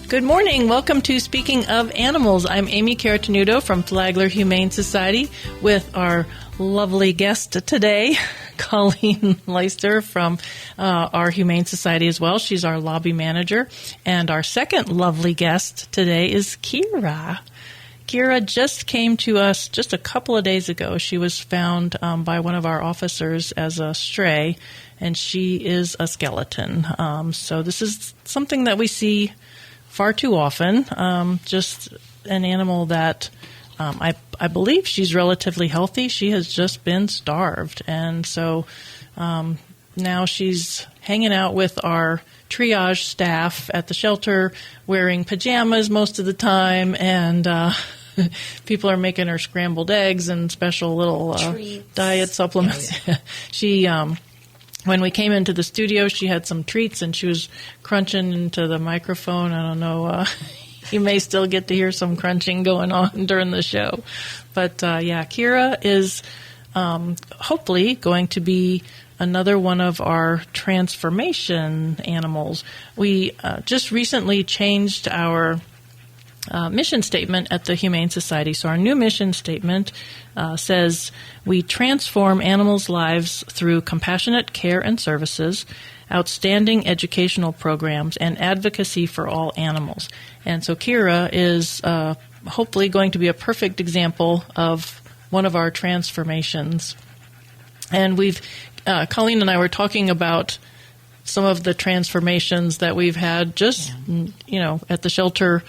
Good morning. Welcome to Speaking of Animals. I'm Amy Caratanudo from Flagler Humane Society with our lovely guest today, Colleen Leister from our Humane Society as well. She's our lobby manager. And our second lovely guest today is Kira. Kira just came to us just a couple of days ago. She was found by one of our officers as a stray, and she is a skeleton. So this is something that we see far too often, just an animal that I believe she's relatively healthy. She has just been starved. And so now she's hanging out with our triage staff at the shelter wearing pajamas most of the time. And people are making her scrambled eggs and special little diet supplements. Yeah. She when we came into the studio, she had some treats, and she was crunching into the microphone. I don't know. You may still get to hear some crunching going on during the show. But, Kira is hopefully going to be another one of our transformation animals. We just recently changed our mission statement at the Humane Society. So our new mission statement says, we transform animals' lives through compassionate care and services, outstanding educational programs, and advocacy for all animals. And so Kira is hopefully going to be a perfect example of one of our transformations. And Colleen and I were talking about some of the transformations that we've had just, at the shelter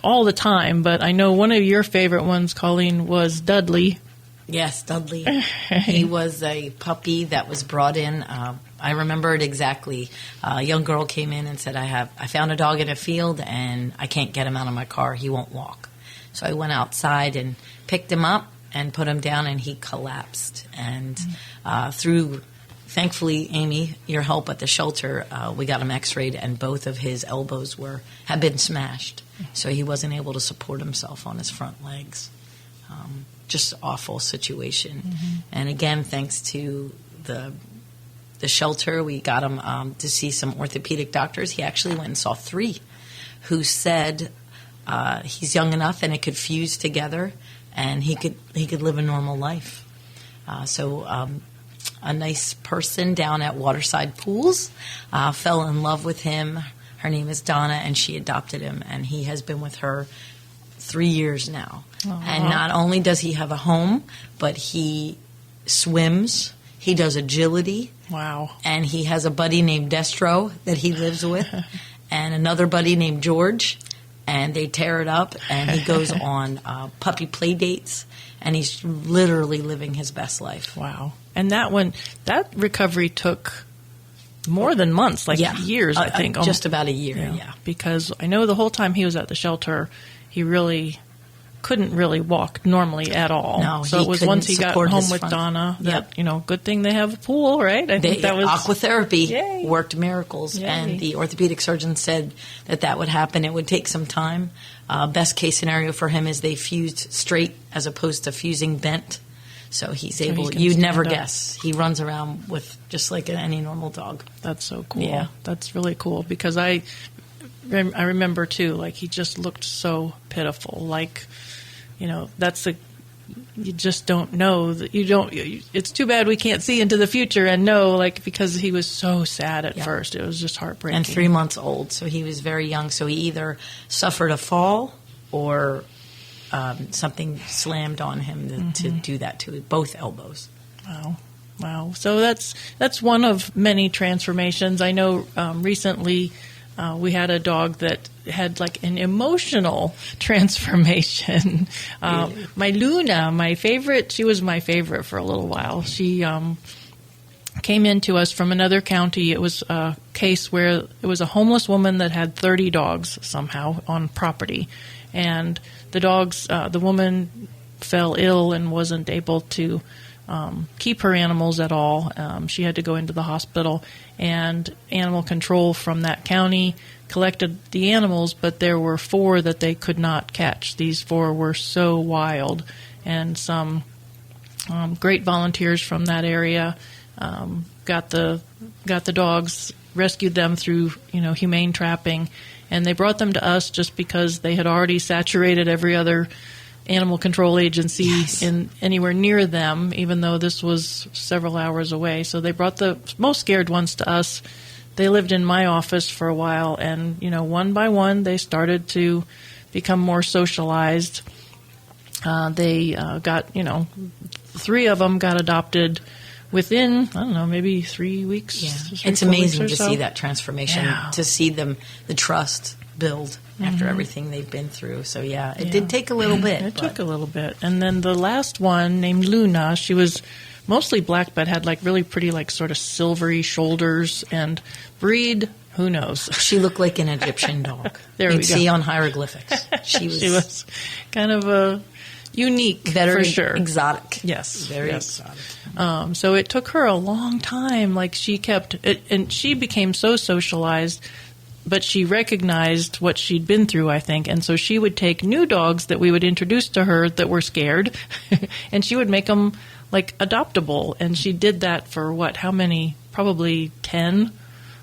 all the time, but I know one of your favorite ones, Colleen, was Dudley. Yes, Dudley. He was a puppy that was brought in. I remember it exactly. A young girl came in and said, I found a dog in a field and I can't get him out of my car. He won't walk. So I went outside and picked him up and put him down, and he collapsed. And through, thankfully, Amy, your help at the shelter, we got him x-rayed, and both of his elbows had been smashed. So he wasn't able to support himself on his front legs. Just awful situation. Mm-hmm. And again, thanks to the shelter, we got him to see some orthopedic doctors. He actually went and saw 3 who said he's young enough and it could fuse together and he could live a normal life. So a nice person down at Waterside Pools fell in love with him. Her name is Donna, and she adopted him, and he has been with her 3 years now. Aww. And not only does he have a home, but he swims, he does agility. Wow. And he has a buddy named Destro that he lives with, and another buddy named George, and they tear it up, and he goes on puppy play dates, and he's literally living his best life. Wow. And that recovery took more than months, years, I think. Just about a year, yeah. Because I know the whole time he was at the shelter, he really couldn't really walk normally at all. No, so it was once he got home with Donna that, good thing they have a pool, right? I think that was aquatherapy worked miracles. Yay. And the orthopedic surgeon said that would happen. It would take some time. Best case scenario for him is they fused straight as opposed to fusing bent. So he's able, you'd never guess. He runs around with just like any normal dog. That's so cool. Yeah. That's really cool because I remember too, he just looked so pitiful. You just don't know that it's too bad we can't see into the future and know, because he was so sad at first. It was just heartbreaking. And 3 months old, so he was very young. So he either suffered a fall or something slammed on him to do that to both elbows. Wow. So that's one of many transformations. I know recently we had a dog that had an emotional transformation. My Luna, my favorite, she was my favorite for a little while. She came into us from another county. It was a case where it was a homeless woman that had 30 dogs somehow on property. And the woman fell ill and wasn't able to keep her animals at all. She had to go into the hospital, and animal control from that county collected the animals, but there were 4 that they could not catch. These 4 were so wild, and some great volunteers from that area got the dogs rescued them through, humane trapping. And they brought them to us just because they had already saturated every other animal control agency in anywhere near them, even though this was several hours away. So they brought the most scared ones to us. They lived in my office for a while, and, one by one, they started to become more socialized. They got, 3 of them got adopted within, I don't know, maybe 3 weeks. Yeah. It's amazing to see that transformation, to see them, the trust build after everything they've been through. So, it did take a little bit. It took a little bit. And then the last one, named Luna, she was mostly black, but had really pretty, sort of silvery shoulders, and breed, who knows? She looked like an Egyptian dog. There we go. You'd see on hieroglyphics. She was kind of a unique, very for sure. Exotic. Yes. Very exotic. So it took her a long time. She kept it, and she became so socialized, but she recognized what she'd been through, I think. And so she would take new dogs that we would introduce to her that were scared, and she would make them adoptable. And she did that for how many? Probably 10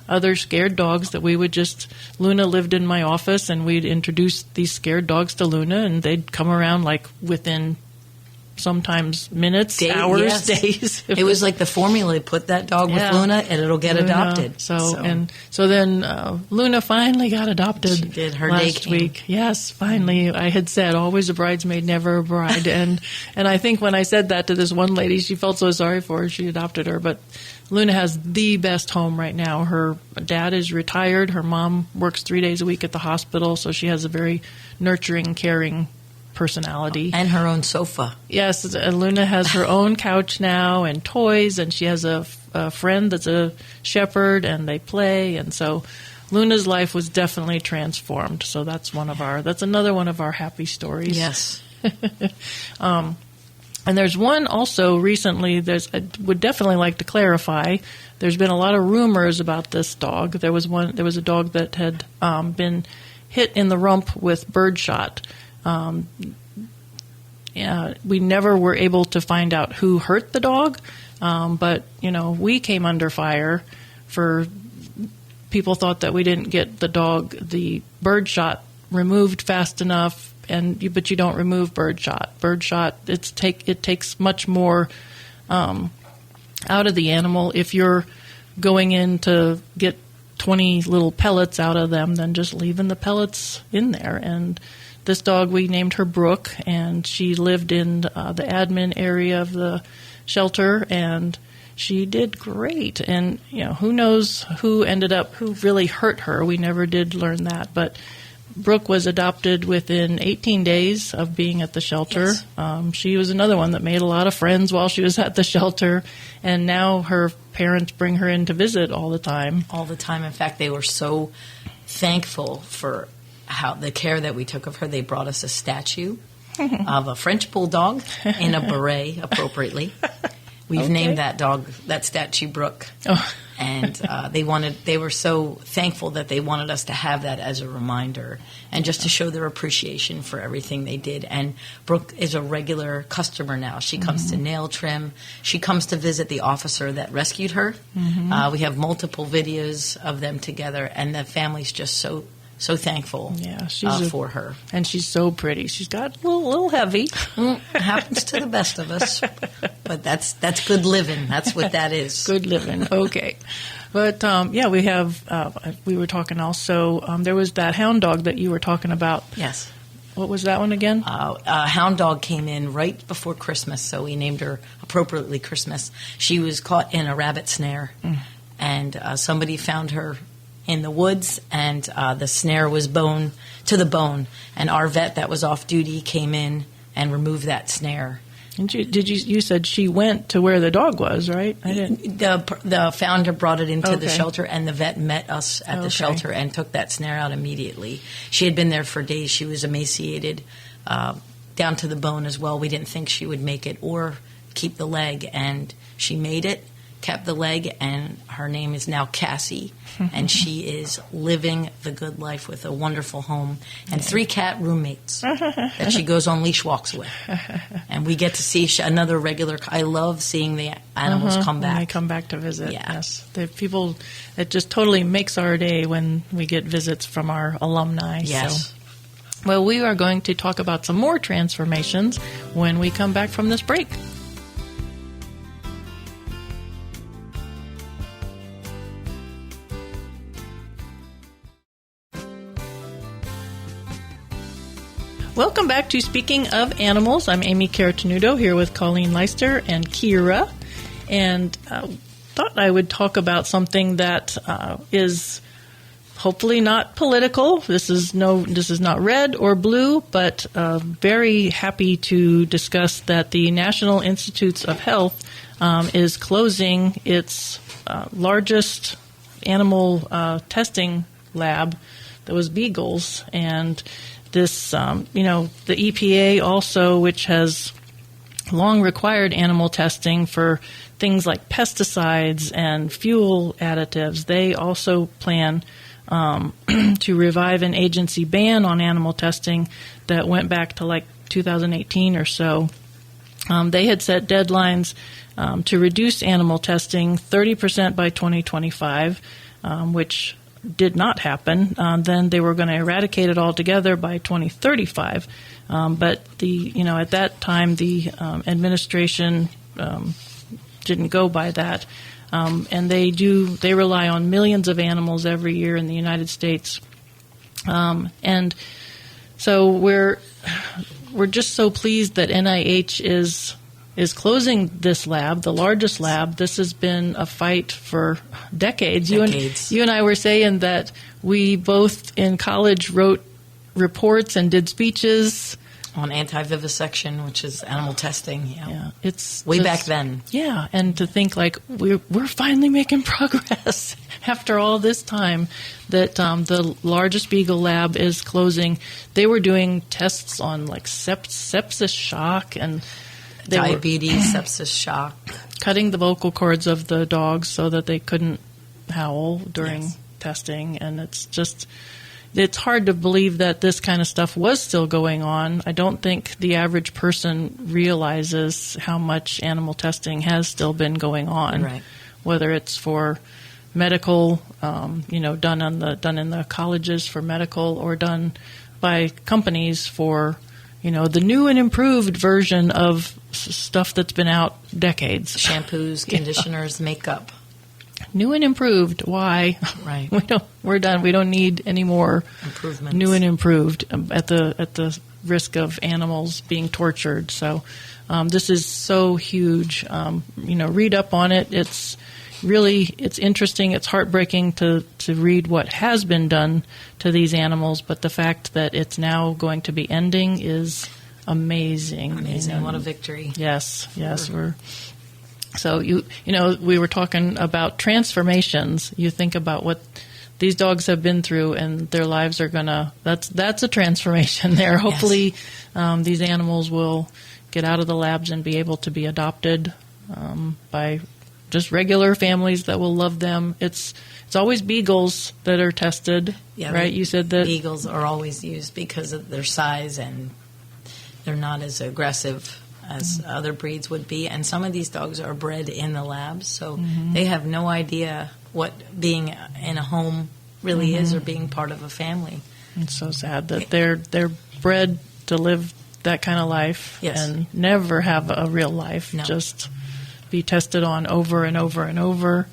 other scared dogs that we would just, Luna lived in my office, and we'd introduce these scared dogs to Luna, and they'd come around within sometimes minutes, hours, days. It was like the formula: put that dog with Luna, and it'll get adopted. So then Luna finally got adopted. She did. Her last day came. week. Yes, finally. I had said always a bridesmaid, never a bride, and I think when I said that to this one lady, she felt so sorry for her. She adopted her, but Luna has the best home right now. Her dad is retired. Her mom works 3 days a week at the hospital, so she has a very nurturing, caring personality. And her own sofa. Yes, Luna has her own couch now and toys, and she has a friend that's a shepherd, and they play. And so Luna's life was definitely transformed. So that's another one of our happy stories. Yes. And there's one also recently, I would definitely like to clarify. There's been a lot of rumors about this dog. There was a dog that had been hit in the rump with birdshot. We never were able to find out who hurt the dog, but we came under fire for people thought that we didn't get the birdshot removed fast enough, but you don't remove birdshot. Birdshot it takes much more out of the animal if you're going in to get 20 little pellets out of them than just leaving the pellets in there. And this dog, we named her Brooke, and she lived in the admin area of the shelter, and she did great. And, who knows who really hurt her. We never did learn that. But Brooke was adopted within 18 days of being at the shelter. Yes. She was another one that made a lot of friends while she was at the shelter, and now her parents bring her in to visit all the time. All the time. In fact, they were so thankful for the care that we took of her. They brought us a statue of a French bulldog in a beret, appropriately. We've named that statue Brooke. Oh. And they were so thankful that they wanted us to have that as a reminder and just to show their appreciation for everything they did. And Brooke is a regular customer now. She comes to nail trim. She comes to visit the officer that rescued her. Mm-hmm. We have multiple videos of them together, and the family's just so thankful for her. And she's so pretty. She's got a little heavy. Happens to the best of us. But that's good living. That's what that is. Good living. Okay. But, we have, we were talking also, there was that hound dog that you were talking about. Yes. What was that one again? A hound dog came in right before Christmas, so we named her appropriately Christmas. She was caught in a rabbit snare, and somebody found her in the woods, and the snare was bone to the bone. And our vet that was off duty came in and removed that snare. And you said she went to where the dog was, right? I didn't. The founder brought it into the shelter, and the vet met us at the shelter and took that snare out immediately. She had been there for days. She was emaciated down to the bone as well. We didn't think she would make it or keep the leg, and she made it. kept the leg, and her name is now Cassie, and she is living the good life with a wonderful home and 3 cat roommates that she goes on leash walks with. And we get to see another regular. I love seeing the animals come back. When they come back to visit. Yeah. Yes, the people. It just totally makes our day when we get visits from our alumni. Yes. So. Well, we are going to talk about some more transformations when we come back from this break. Welcome back to Speaking of Animals. I'm Amy Caratanudo here with Colleen Leister and Kira, and thought I would talk about something that is hopefully not political. This is not red or blue, but very happy to discuss that the National Institutes of Health is closing its largest animal testing lab that was beagles, and this, the EPA also, which has long required animal testing for things like pesticides and fuel additives, they also plan to revive an agency ban on animal testing that went back to like 2018 or so. They had set deadlines to reduce animal testing 30% by 2025, which did not happen. Then they were going to eradicate it altogether by 2035. But at that time, the administration didn't go by that. And they rely on millions of animals every year in the United States. And so we're just so pleased that NIH is closing this lab, the largest lab. This has been a fight for decades. You and I were saying that we both in college wrote reports and did speeches on anti-vivisection, which is animal testing. Yeah, it's way back then. Yeah, and to think like we're finally making progress after all this time. That the largest beagle lab is closing. They were doing tests on like sepsis shock and diabetes, sepsis shock, cutting the vocal cords of the dogs so that they couldn't howl during testing, and it's hard to believe that this kind of stuff was still going on. I don't think the average person realizes how much animal testing has still been going on, right. Whether it's for medical, done in the colleges for medical, or done by companies for the new and improved version of stuff that's been out decades. Shampoos, conditioners, makeup. New and improved. Why? Right. We're done. We don't need any more improvements. New and improved at the risk of animals being tortured. So this is so huge. Read up on it. It's interesting. It's heartbreaking to read what has been done to these animals, but the fact that it's now going to be ending is amazing. Amazing. What a victory. Yes. So we were talking about transformations. You think about what these dogs have been through, and their lives are that's a transformation there. Hopefully, these animals will get out of the labs and be able to be adopted by just regular families that will love them. It's always beagles that are tested, right? You said that beagles are always used because of their size, and they're not as aggressive as other breeds would be. And some of these dogs are bred in the labs, so they have no idea what being in a home really is, or being part of a family. It's so sad that they're bred to live that kind of life and never have a real life. No. Just be tested on over and over and over.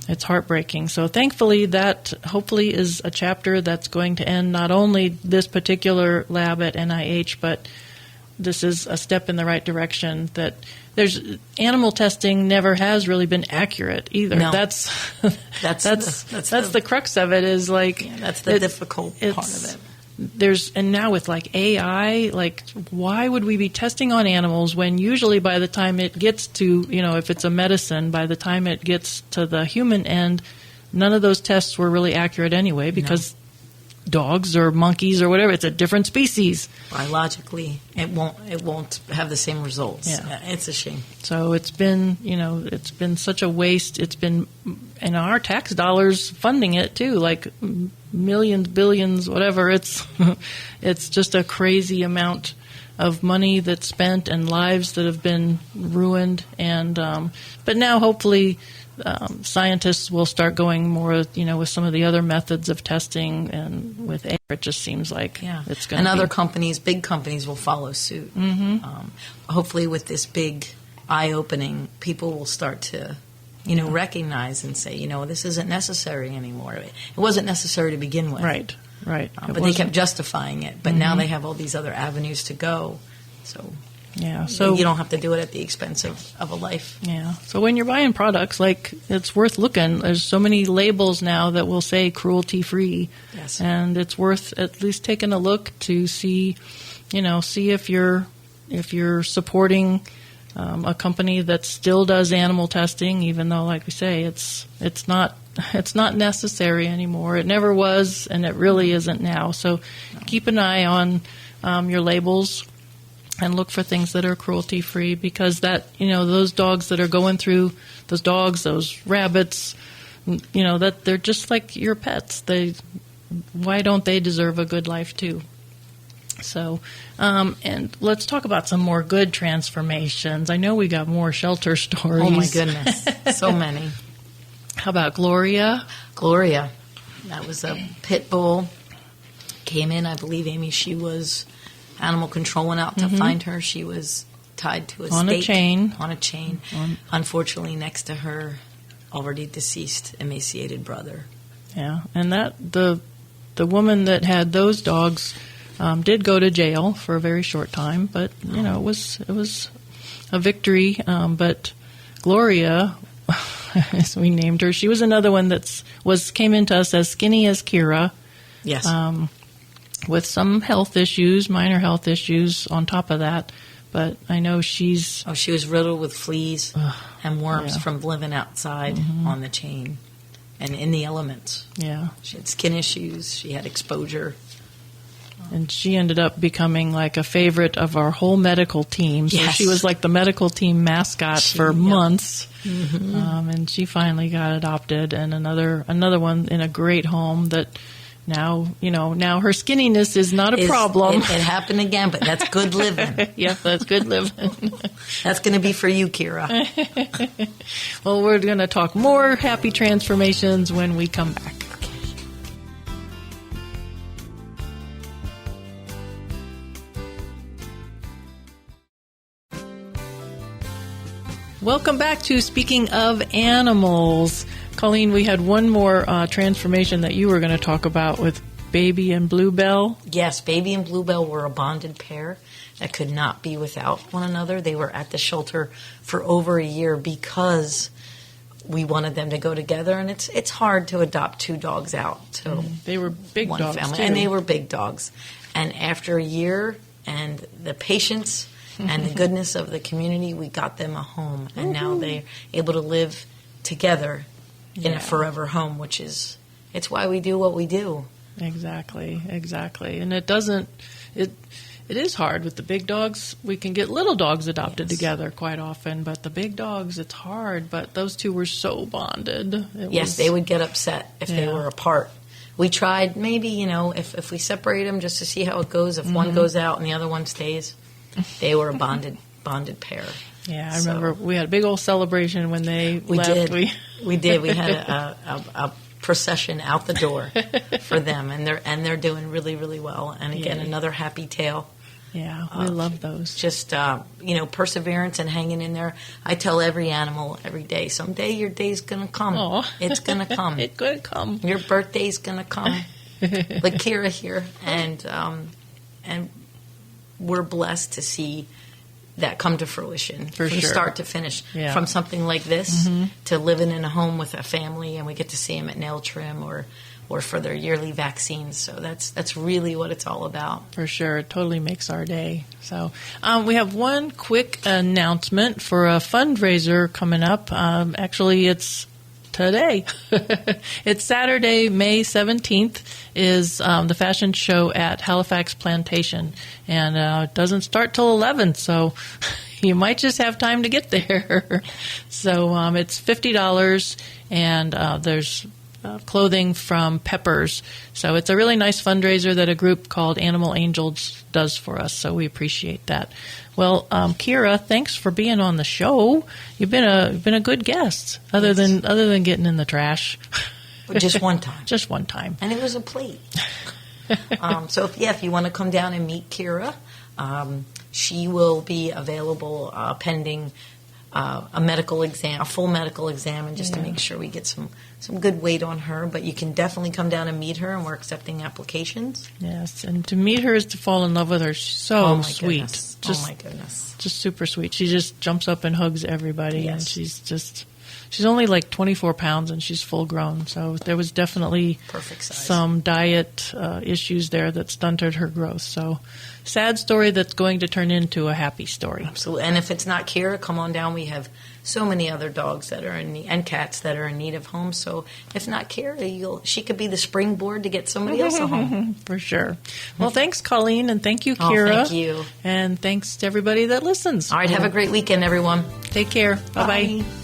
It's heartbreaking. So thankfully that hopefully is a chapter that's going to end not only this particular lab at NIH, but this is a step in the right direction. That animal testing never has really been accurate either. No. That's the crux of it. Is like that's the difficult part of it. And now with like AI, like why would we be testing on animals when usually by the time it gets to, if it's a medicine, by the time it gets to the human end, none of those tests were really accurate anyway, because dogs or monkeys or whatever. It's a different species. Biologically, it won't have the same results. Yeah. It's a shame. So it's been, it's been such a waste. It's been, and our tax dollars funding it too, like millions, billions, whatever. It's just a crazy amount of money that's spent and lives that have been ruined. And but now hopefully scientists will start going more, with some of the other methods of testing, and with air, it just seems like it's going to. And other companies, big companies, will follow suit. Mm-hmm. Hopefully, with this big eye-opening, people will start to, recognize and say, this isn't necessary anymore. It wasn't necessary to begin with. Right. But they kept justifying it. But now they have all these other avenues to go. So. Yeah, so you don't have to do it at the expense of a life. Yeah, so when you're buying products, it's worth looking. There's so many labels now that will say cruelty-free, yes, and it's worth at least taking a look to see, see if you're supporting a company that still does animal testing, even though, like we say, it's not necessary anymore. It never was, and it really isn't now. So keep an eye on your labels. And look for things that are cruelty-free, because those dogs that are going through, those rabbits, that they're just like your pets. Why don't they deserve a good life too? So, and let's talk about some more good transformations. I know we got more shelter stories. Oh my goodness, so many. How about Gloria? Gloria, that was a pit bull. Came in, I believe, Amy, she was... Animal control went out to find her. She was tied to a stake. On a chain. Unfortunately, next to her already deceased, emaciated brother. Yeah, and the woman that had those dogs did go to jail for a very short time, but it was a victory. But Gloria, as we named her, she was another one came into us as skinny as Kira. Yes. With some minor health issues on top of that. But I know she was riddled with fleas and worms from living outside on the chain and in the elements. Yeah. She had skin issues. She had exposure. And she ended up becoming like a favorite of our whole medical team. So she was like the medical team mascot for months. Mm-hmm. And she finally got adopted. And another one in a great home that... Now her skinniness is not a problem. It happened again, but that's good living. Yeah, that's good living. That's going to be for you, Kira. Well, we're going to talk more happy transformations when we come back. Welcome back to Speaking of Animals. Colleen, we had one more transformation that you were going to talk about with Baby and Bluebell. Yes, Baby and Bluebell were a bonded pair that could not be without one another. They were at the shelter for over a year because we wanted them to go together, and it's hard to adopt two dogs out. So they were big one dogs, family, too. And they were big dogs. And after a year and the patience and the goodness of the community, we got them a home, and now they're able to live together in a forever home, it's why we do what we do. Exactly. And it is hard with the big dogs. We can get little dogs adopted together quite often, but the big dogs, it's hard. But those two were so bonded. They would get upset if they were apart. We tried maybe, if we separate them just to see how it goes. If one goes out and the other one stays, they were a bonded pair. Yeah, I remember we had a big old celebration when they left. We did. We had a procession out the door for them, and they're doing really, really well. And again, another happy tale. Yeah, we love those. Just perseverance and hanging in there. I tell every animal every day, someday your day's gonna come. Aww. It's gonna come. It could come. Your birthday's gonna come. Like Kira here, and we're blessed to see that come to fruition from start to finish. Yeah. From something like this to living in a home with a family, and we get to see them at nail trim or for their yearly vaccines. So that's really what it's all about. For sure. It totally makes our day. So we have one quick announcement for a fundraiser coming up. Actually, it's today. It's Saturday, May 17th is the fashion show at Halifax Plantation. And it doesn't start till 11, so you might just have time to get there. So it's $50, and there's clothing from Peppers. So it's a really nice fundraiser that a group called Animal Angels does for us. So we appreciate that. Well, Kira, thanks for being on the show. You've been a good guest, other than getting in the trash. Just one time. Just one time. And it was a plate. So if you want to come down and meet Kira, she will be available pending a medical exam, a full medical exam, and just to make sure we get some good weight on her. But you can definitely come down and meet her, and we're accepting applications. Yes, and to meet her is to fall in love with her. She's so sweet. Goodness. Just, oh my goodness. Just super sweet. She just jumps up and hugs everybody, Yes. and she's only like 24 pounds, and she's full grown. So there was definitely Perfect size. some diet issues there that stunted her growth. So sad story that's going to turn into a happy story. Absolutely. And if it's not Kira, come on down. We have so many other dogs that are and cats that are in need of homes. So if not Kira, she could be the springboard to get somebody else a home. For sure. Well, thanks, Colleen, and thank you, Kira. Oh, thank you. And thanks to everybody that listens. All right, have a great weekend, everyone. Take care. Bye-bye. Bye.